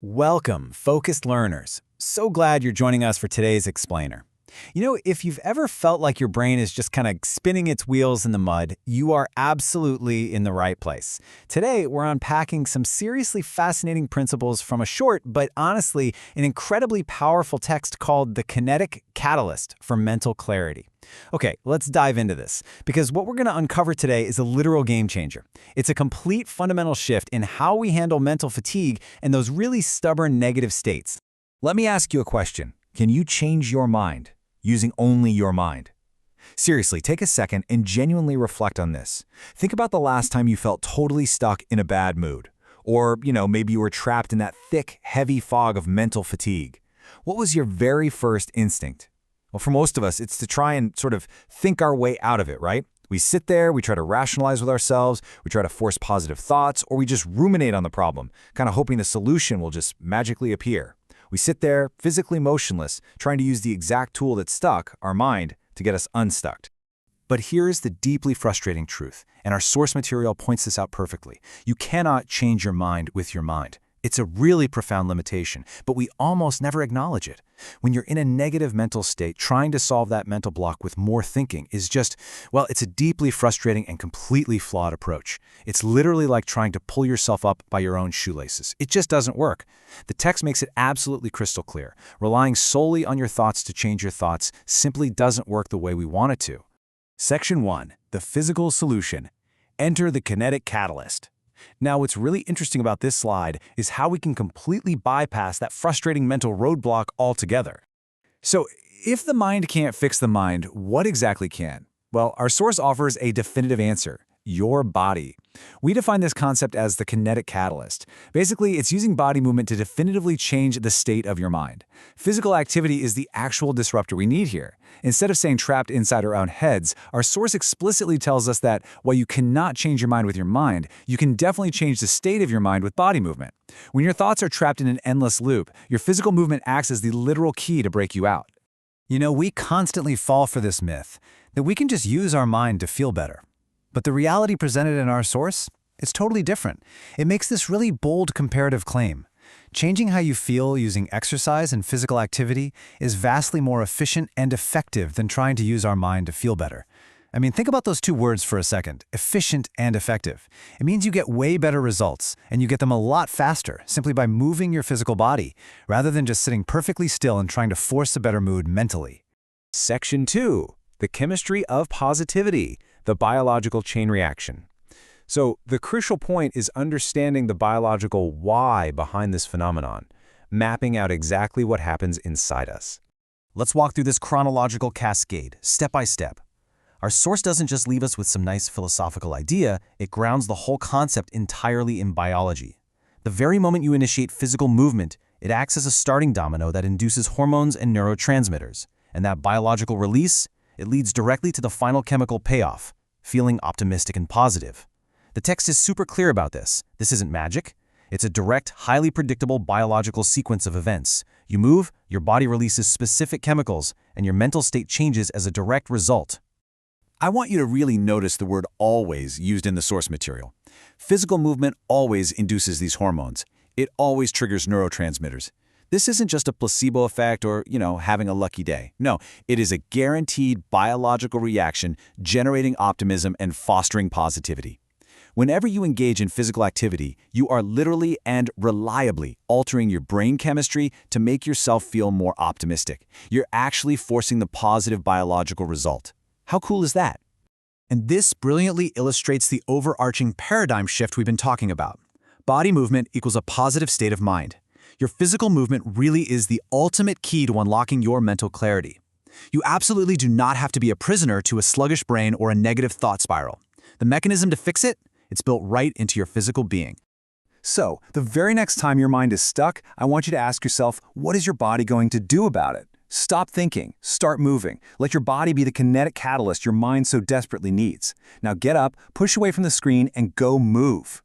Welcome, focused learners. So glad you're joining us for today's explainer. If you've ever felt like your brain is just kind of spinning its wheels in the mud, you are absolutely in the right place. Today, we're unpacking some seriously fascinating principles from a short, but honestly, an incredibly powerful text called the Kinetic Catalyst for mental clarity. Okay, let's dive into this, because what we're going to uncover today is a literal game changer. It's a complete fundamental shift in how we handle mental fatigue and those really stubborn negative states. Let me ask you a question. Can you change your mind using only your mind? Seriously, take a second and genuinely reflect on this. Think about the last time you felt totally stuck in a bad mood. Or, maybe you were trapped in that thick, heavy fog of mental fatigue. What was your very first instinct? Well, for most of us, it's to try and sort of think our way out of it, right? We sit there, we try to rationalize with ourselves, we try to force positive thoughts, or we just ruminate on the problem, kind of hoping the solution will just magically appear. We sit there, physically motionless, trying to use the exact tool that stuck, our mind, to get us unstuck. But here's the deeply frustrating truth, and our source material points this out perfectly. You cannot change your mind with your mind. It's a really profound limitation, but we almost never acknowledge it. When you're in a negative mental state, trying to solve that mental block with more thinking is just, it's a deeply frustrating and completely flawed approach. It's literally like trying to pull yourself up by your own shoelaces. It just doesn't work. The text makes it absolutely crystal clear. Relying solely on your thoughts to change your thoughts simply doesn't work the way we want it to. Section 1. The physical solution. Enter the kinetic catalyst. Now, what's really interesting about this slide is how we can completely bypass that frustrating mental roadblock altogether. So, if the mind can't fix the mind, what exactly can? Well, our source offers a definitive answer: your body. We define this concept as the kinetic catalyst. Basically, it's using body movement to definitively change the state of your mind. Physical activity is the actual disruptor we need here. Instead of saying trapped inside our own heads, our source explicitly tells us that while you cannot change your mind with your mind, you can definitely change the state of your mind with body movement. When your thoughts are trapped in an endless loop, your physical movement acts as the literal key to break you out. We constantly fall for this myth that we can just use our mind to feel better. But the reality presented in our source, it's totally different. It makes this really bold comparative claim. Changing how you feel using exercise and physical activity is vastly more efficient and effective than trying to use our mind to feel better. Think about those two words for a second: efficient and effective. It means you get way better results, and you get them a lot faster simply by moving your physical body, rather than just sitting perfectly still and trying to force a better mood mentally. Section 2. The chemistry of positivity. The biological chain reaction. So the crucial point is understanding the biological why behind this phenomenon, mapping out exactly what happens inside us. Let's walk through this chronological cascade, step by step. Our source doesn't just leave us with some nice philosophical idea, it grounds the whole concept entirely in biology. The very moment you initiate physical movement, it acts as a starting domino that induces hormones and neurotransmitters. And that biological release, it leads directly to the final chemical payoff: feeling optimistic and positive. The text is super clear about this. This isn't magic. It's a direct, highly predictable biological sequence of events. You move, your body releases specific chemicals, and your mental state changes as a direct result. I want you to really notice the word "always" used in the source material. Physical movement always induces these hormones. It always triggers neurotransmitters. This isn't just a placebo effect or, having a lucky day. No, it is a guaranteed biological reaction generating optimism and fostering positivity. Whenever you engage in physical activity, you are literally and reliably altering your brain chemistry to make yourself feel more optimistic. You're actually forcing the positive biological result. How cool is that? And this brilliantly illustrates the overarching paradigm shift we've been talking about. Body movement equals a positive state of mind. Your physical movement really is the ultimate key to unlocking your mental clarity. You absolutely do not have to be a prisoner to a sluggish brain or a negative thought spiral. The mechanism to fix it? It's built right into your physical being. So, the very next time your mind is stuck, I want you to ask yourself, what is your body going to do about it? Stop thinking, start moving. Let your body be the kinetic catalyst your mind so desperately needs. Now get up, push away from the screen, and go move.